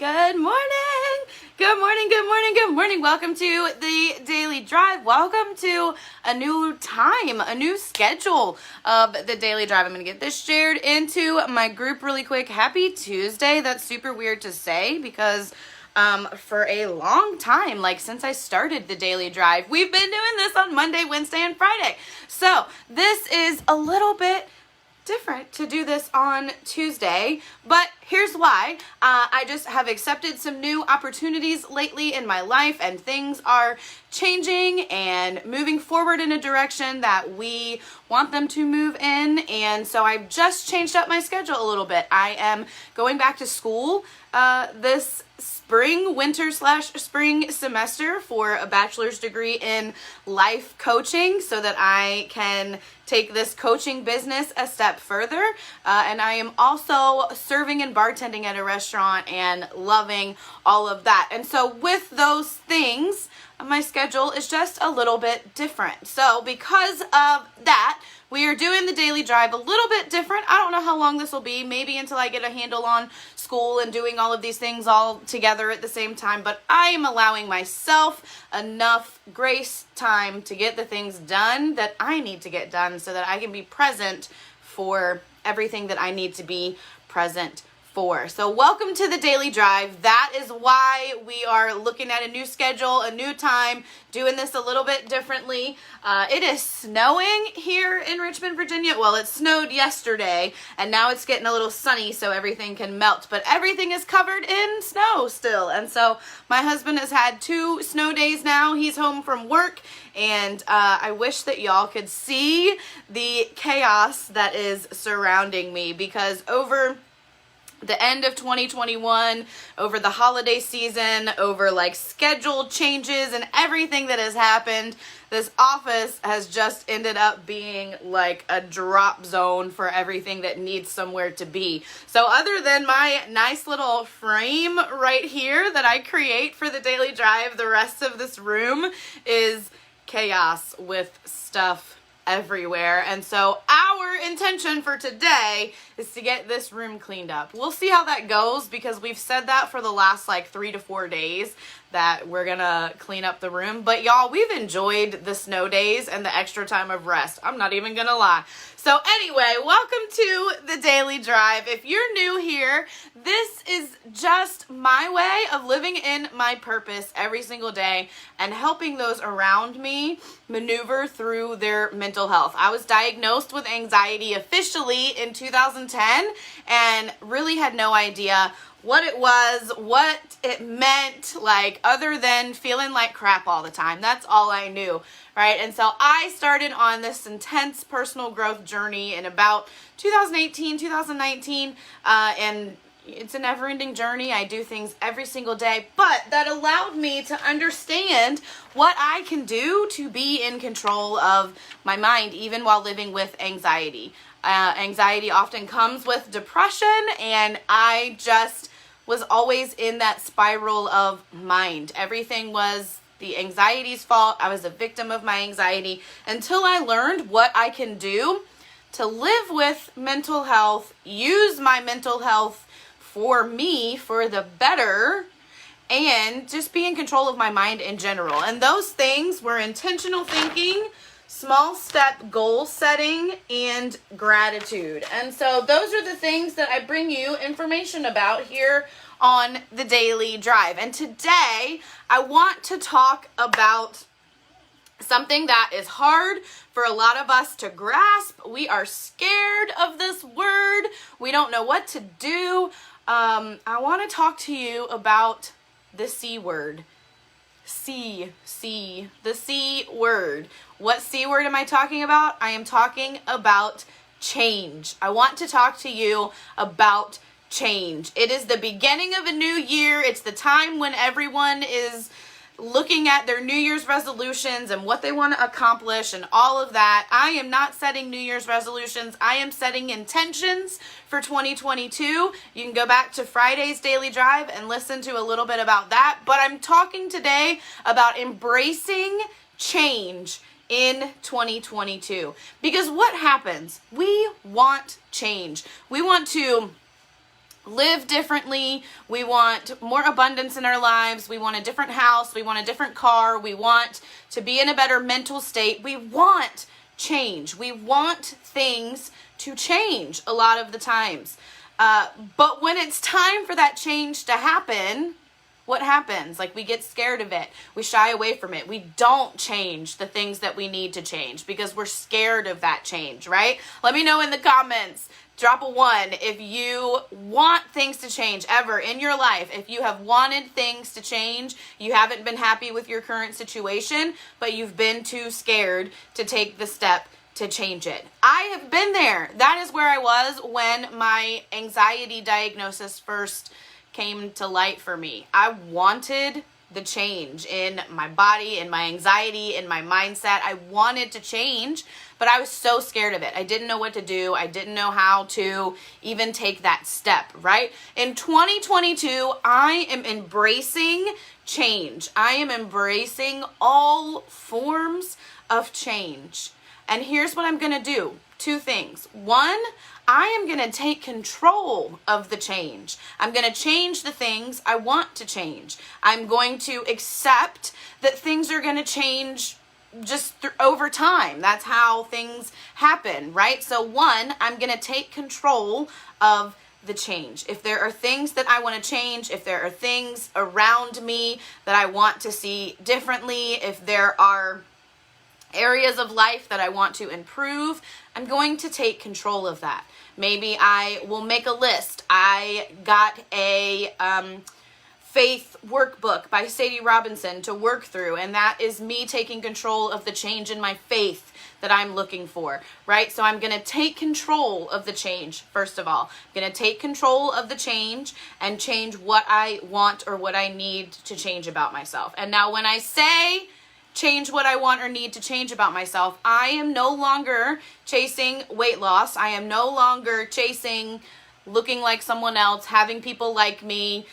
Good morning. Good morning. Good morning. Good morning. Welcome to the Daily Drive. Welcome to a new time, a new schedule of the Daily Drive. I'm going to get this shared into my group really quick. Happy Tuesday. That's super weird to say because for a long time, like since I started the Daily Drive, we've been doing this on Monday, Wednesday, and Friday. So this is a little bit different to do this on Tuesday, but here's why. I just have accepted some new opportunities lately in my life, and things are changing and moving forward in a direction that we want them to move in, and so I've just changed up my schedule a little bit. I am going back to school this winter/spring semester for a bachelor's degree in life coaching so that I can take this coaching business a step further. And I am also serving and bartending at a restaurant and loving all of that. And so with those things, my schedule is just a little bit different. So because of that, we are doing the Daily Drive a little bit different. I don't know how long this will be, maybe until I get a handle on school and doing all of these things all together at the same time, but I am allowing myself enough grace time to get the things done that I need to get done so that I can be present for everything that I need to be present for. So welcome to the Daily Drive. That is why we are looking at a new schedule, a new time, doing this a little bit differently. It is snowing here in Richmond, Virginia. Well, it snowed yesterday, and now it's getting a little sunny so everything can melt, but everything is covered in snow still. And so my husband has had 2 snow days now. He's home from work, and I wish that y'all could see the chaos that is surrounding me, because over the end of 2021, over the holiday season, over like schedule changes and everything that has happened, this office has just ended up being like a drop zone for everything that needs somewhere to be. So other than my nice little frame right here that I create for the Daily Drive, the rest of this room is chaos with stuff everywhere. And so our intention for today is to get this room cleaned up. We'll see how that goes, because we've said that for the last like 3 to 4 days that we're gonna clean up the room. But y'all, we've enjoyed the snow days and the extra time of rest. I'm not even gonna lie. So anyway, welcome to the Daily Drive. If you're new here, this is just my way of living in my purpose every single day and helping those around me maneuver through their mental health. I was diagnosed with anxiety officially in 2010 and really had no idea what it was, what it meant, like other than feeling like crap all the time. That's all I knew, right? And so I started on this intense personal growth journey in about 2018, 2019, and it's a never-ending journey. I do things every single day, but that allowed me to understand what I can do to be in control of my mind, even while living with anxiety. Anxiety often comes with depression, and I just was always in that spiral of mind. Everything was the anxiety's fault. I was a victim of my anxiety until I learned what I can do to live with mental health, use my mental health for me, for the better, and just be in control of my mind in general. And those things were intentional thinking, small step goal setting, and gratitude. And so those are the things that I bring you information about here on the Daily Drive. And today I want to talk about something that is hard for a lot of us to grasp. We are scared of this word. We don't know what to do. I want to talk to you about the C word. The C word. What C word am I talking about? I am talking about change. I want to talk to you about change. It is the beginning of a new year. It's the time when everyone is looking at their New Year's resolutions and what they want to accomplish and all of that. I am not setting New Year's resolutions. I am setting intentions for 2022. You can go back to Friday's Daily Drive and listen to a little bit about that. But I'm talking today about embracing change in 2022. Because what happens? We want change. We want to live differently. We want more abundance in our lives. We want a different house. We want a different car. We want to be in a better mental state. We want change. We want things to change a lot of the times. But when it's time for that change to happen, what happens? Like, we get scared of it. We shy away from it. We don't change the things that we need to change because we're scared of that change, right? Let me know in the comments. Drop a 1 if you want things to change ever in your life. If you have wanted things to change, you haven't been happy with your current situation, but you've been too scared to take the step to change it. I have been there. That is where I was when my anxiety diagnosis first came to light for me. I wanted the change in my body, in my anxiety, in my mindset. I wanted to change, but I was so scared of it. I didn't know what to do. I didn't know how to even take that step, right? In 2022, I am embracing change. I am embracing all forms of change. And here's what I'm going to do. 2 things. 1, I am going to take control of the change. I'm going to change the things I want to change. I'm going to accept that things are going to change just over time. That's how things happen, right? So 1, I'm going to take control of the change. If there are things that I want to change, if there are things around me that I want to see differently, if there are areas of life that I want to improve, I'm going to take control of that. Maybe I will make a list. I got a faith workbook by Sadie Robinson to work through, and that is me taking control of the change in my faith that I'm looking for, right? So I'm going to take control of the change, first of all. I'm going to take control of the change and change what I want or what I need to change about myself. And now when I say change what I want or need to change about myself, I am no longer chasing weight loss. I am no longer chasing looking like someone else, having people like me,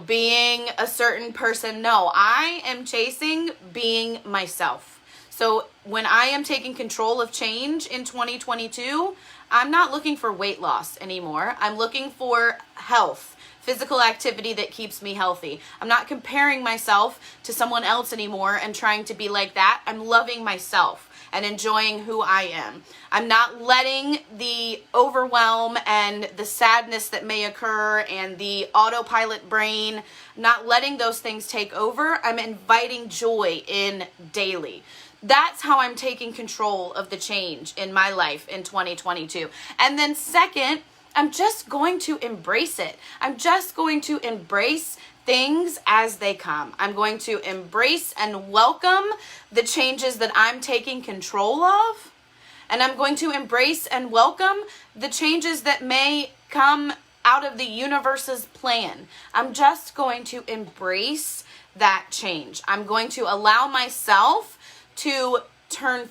being a certain person. No, I am chasing being myself. So when I am taking control of change in 2022, I'm not looking for weight loss anymore. I'm looking for health. Physical activity that keeps me healthy. I'm not comparing myself to someone else anymore and trying to be like that. I'm loving myself and enjoying who I am. I'm not letting the overwhelm and the sadness that may occur and the autopilot brain, not letting those things take over. I'm inviting joy in daily. That's how I'm taking control of the change in my life in 2022. And then second, I'm just going to embrace it. I'm just going to embrace things as they come. I'm going to embrace and welcome the changes that I'm taking control of. And I'm going to embrace and welcome the changes that may come out of the universe's plan. I'm just going to embrace that change. I'm going to allow myself to turn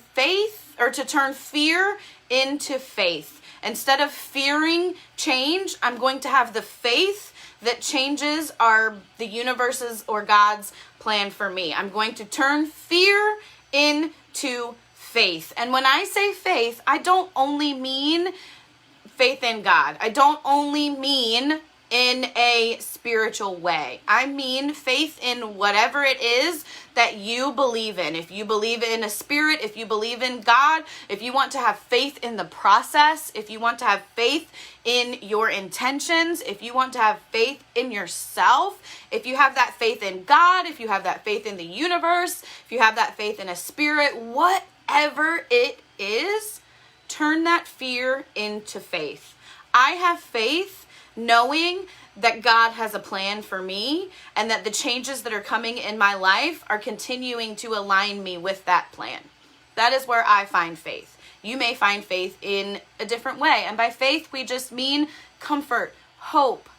fear into faith. Instead of fearing change, I'm going to have the faith that changes are the universe's or God's plan for me. I'm going to turn fear into faith. And when I say faith, I don't only mean faith in God. I don't only mean in a spiritual way. I mean faith in whatever it is that you believe in. If you believe in a spirit, if you believe in God, if you want to have faith in the process, if you want to have faith in your intentions, if you want to have faith in yourself, if you have that faith in God, if you have that faith in the universe, if you have that faith in a spirit, whatever it is, turn that fear into faith. I have faith knowing that God has a plan for me and that the changes that are coming in my life are continuing to align me with that plan. That is where I find faith. You may find faith in a different way. And by faith, we just mean comfort, hope,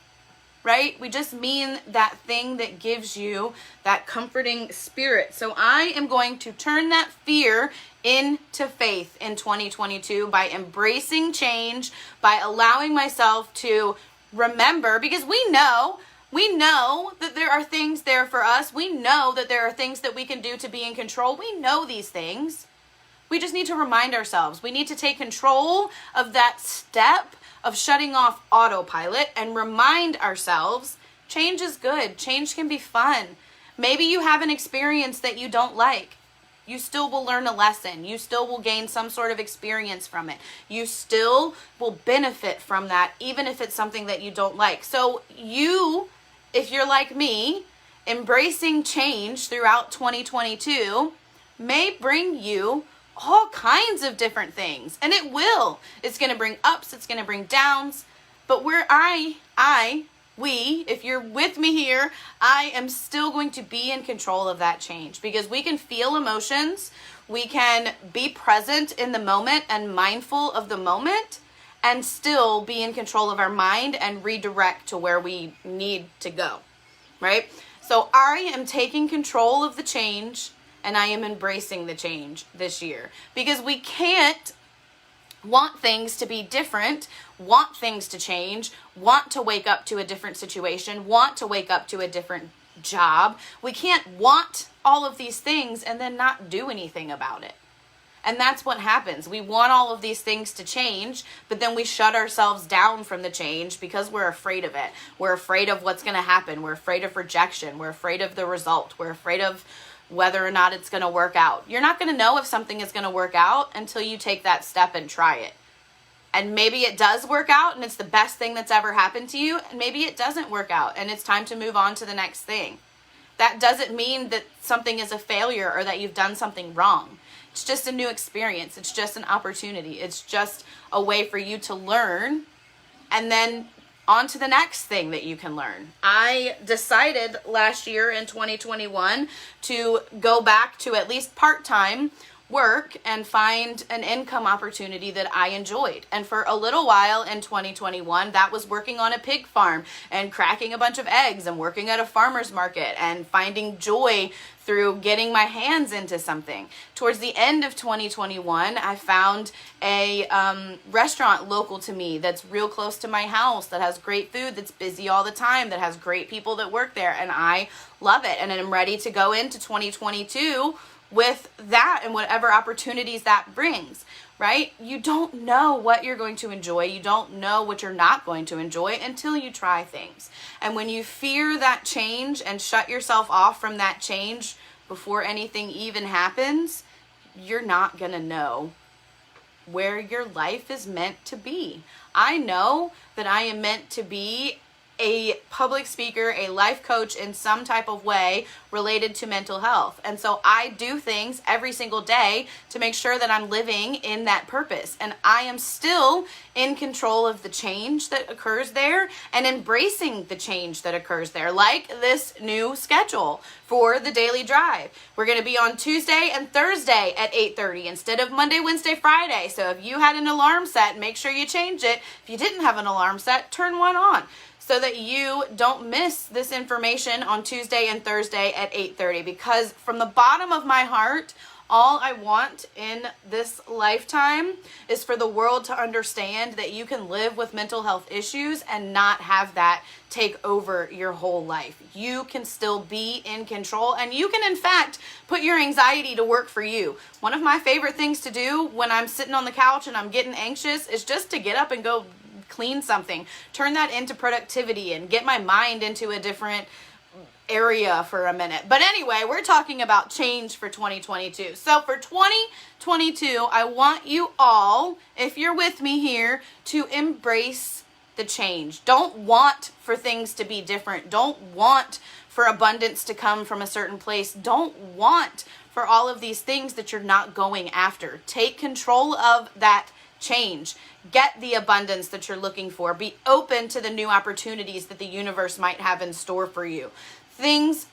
right? We just mean that thing that gives you that comforting spirit. So I am going to turn that fear into faith in 2022 by embracing change, by allowing myself to remember, because we know that there are things there for us. We know that there are things that we can do to be in control. We know these things. We just need to remind ourselves. We need to take control of that step of shutting off autopilot and remind ourselves change is good. Change can be fun. Maybe you have an experience that you don't like. You still will learn a lesson. You still will gain some sort of experience from it. You still will benefit from that, even if it's something that you don't like. So you, if you're like me, embracing change throughout 2022 may bring you all kinds of different things. And it will. It's going to bring ups. It's going to bring downs. But where we, if you're with me here, I am still going to be in control of that change, because we can feel emotions, we can be present in the moment and mindful of the moment, and still be in control of our mind and redirect to where we need to go, right? So I am taking control of the change, and I am embracing the change this year, because we can't want things to be different, want things to change, want to wake up to a different situation, want to wake up to a different job. We can't want all of these things and then not do anything about it. And that's what happens. We want all of these things to change, but then we shut ourselves down from the change because we're afraid of it. We're afraid of what's going to happen. We're afraid of rejection. We're afraid of the result. We're afraid of whether or not it's going to work out. You're not going to know if something is going to work out until you take that step and try it. And maybe it does work out and it's the best thing that's ever happened to you. And maybe it doesn't work out and it's time to move on to the next thing. That doesn't mean that something is a failure or that you've done something wrong. It's just a new experience. It's just an opportunity. It's just a way for you to learn and then on to the next thing that you can learn. I decided last year in 2021 to go back to at least part-time work and find an income opportunity that I enjoyed. And for a little while in 2021, that was working on a pig farm and cracking a bunch of eggs and working at a farmer's market and finding joy through getting my hands into something. Towards the end of 2021, I found a restaurant local to me that's real close to my house, that has great food, that's busy all the time, that has great people that work there, and I love it. And I'm ready to go into 2022 with that and whatever opportunities that brings, right? You don't know what you're going to enjoy. You don't know what you're not going to enjoy until you try things. And when you fear that change and shut yourself off from that change before anything even happens, you're not going to know where your life is meant to be. I know that I am meant to be a public speaker, a life coach in some type of way related to mental health. And so I do things every single day to make sure that I'm living in that purpose. And I am still in control of the change that occurs there and embracing the change that occurs there, like this new schedule for the daily drive. We're going to be on Tuesday and Thursday at 8:30 instead of Monday, Wednesday, Friday. So if you had an alarm set, make sure you change it. If you didn't have an alarm set, turn one on, so that you don't miss this information on Tuesday and Thursday at 8:30. Because from the bottom of my heart, all I want in this lifetime is for the world to understand that you can live with mental health issues and not have that take over your whole life. You can still be in control, and you can, in fact, put your anxiety to work for you. One of my favorite things to do when I'm sitting on the couch and I'm getting anxious is just to get up and go clean something, turn that into productivity and get my mind into a different area for a minute. But anyway, we're talking about change for 2022. So for 2022, I want you all, if you're with me here, to embrace the change. Don't want for things to be different. Don't want for abundance to come from a certain place. Don't want for all of these things that you're not going after. Take control of that change. Get the abundance that you're looking for. Be open to the new opportunities that the universe might have in store for you. Things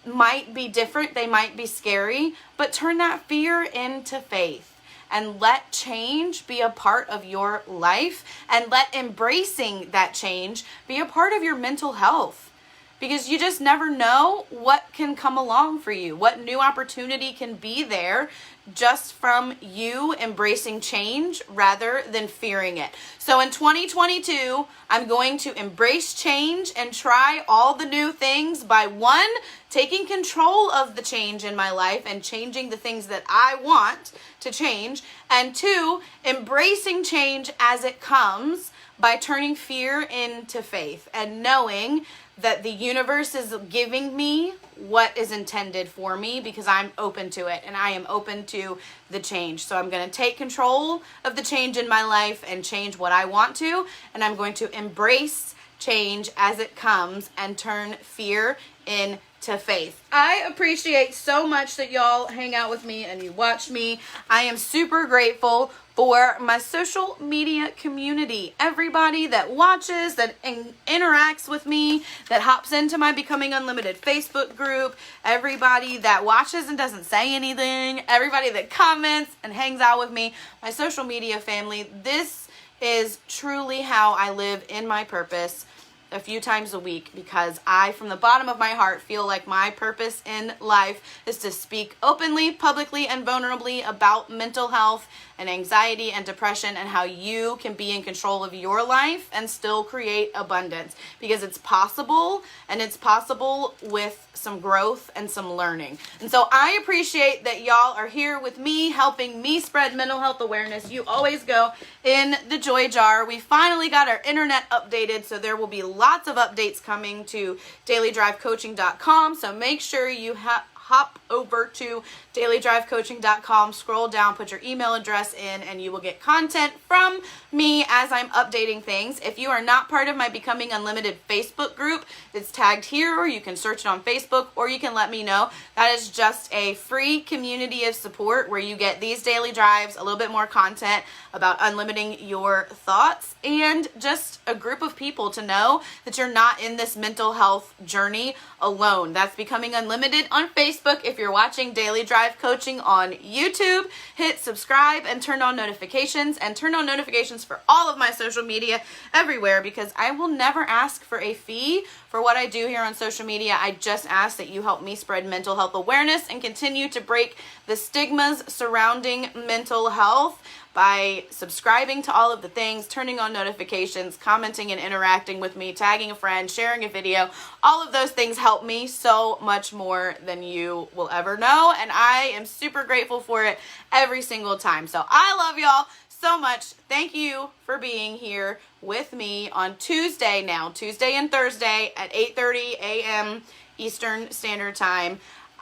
might be different, they might be scary, but turn that fear into faith and let change be a part of your life, and let embracing that change be a part of your mental health. Because you just never know what can come along for you, what new opportunity can be there just from you embracing change rather than fearing it. So in 2022, I'm going to embrace change and try all the new things by 1, taking control of the change in my life and changing the things that I want to change, and 2, embracing change as it comes by turning fear into faith and knowing that the universe is giving me what is intended for me because I'm open to it and I am open to the change. So I'm going to take control of the change in my life and change what I want to, and I'm going to embrace change as it comes and turn fear into faith. I appreciate so much that y'all hang out with me and you watch me. I am super grateful for my social media community. Everybody that watches, that interacts with me, that hops into my Becoming Unlimited Facebook group, everybody that watches and doesn't say anything, everybody that comments and hangs out with me, my social media family. This is truly how I live in my purpose a few times a week, because I, from the bottom of my heart, feel like my purpose in life is to speak openly, publicly, and vulnerably about mental health and anxiety and depression and how you can be in control of your life and still create abundance, because it's possible, and it's possible with some growth and some learning. And so I appreciate that y'all are here with me, helping me spread mental health awareness. You always go in the joy jar. We finally got our internet updated, so there will be lots of updates coming to dailydrivecoaching.com. So make sure you hop over to dailydrivecoaching.com, scroll down, put your email address in, and you will get content from me as I'm updating things. If you are not part of my Becoming Unlimited Facebook group, it's tagged here, or you can search it on Facebook, or you can let me know. That is just a free community of support where you get these daily drives, a little bit more content about unlimiting your thoughts, and just a group of people to know that you're not in this mental health journey alone. That's Becoming Unlimited on Facebook. If you're watching Daily Drive Coaching on YouTube, hit subscribe and turn on notifications, and turn on notifications for all of my social media everywhere, because I will never ask for a fee for what I do here on social media. I just ask that you help me spread mental health awareness and continue to break the stigmas surrounding mental health by subscribing to all of the things, turning on notifications, commenting and interacting with me, tagging a friend, sharing a video. All of those things help me so much more than you will ever know, and I am super grateful for it every single time. So I love y'all so much. Thank you for being here with me on Tuesday and Thursday at 8:30 a.m. Eastern Standard Time.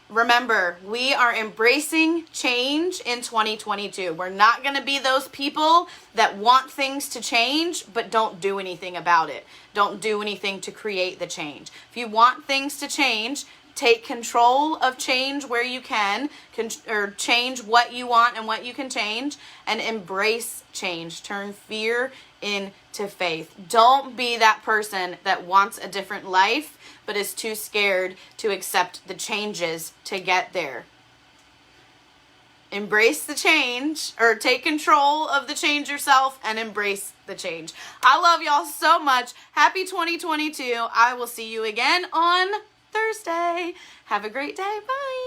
Remember, we are embracing change in 2022. We're not going to be those people that want things to change but don't do anything about it. Don't do anything to create the change. If you want things to change, take control of change where you can, or change what you want and what you can change, and embrace change. Turn fear into faith. Don't be that person that wants a different life but is too scared to accept the changes to get there. Embrace the change, or take control of the change yourself and embrace the change. I love y'all so much. Happy 2022. I will see you again on Thursday. Have a great day. Bye.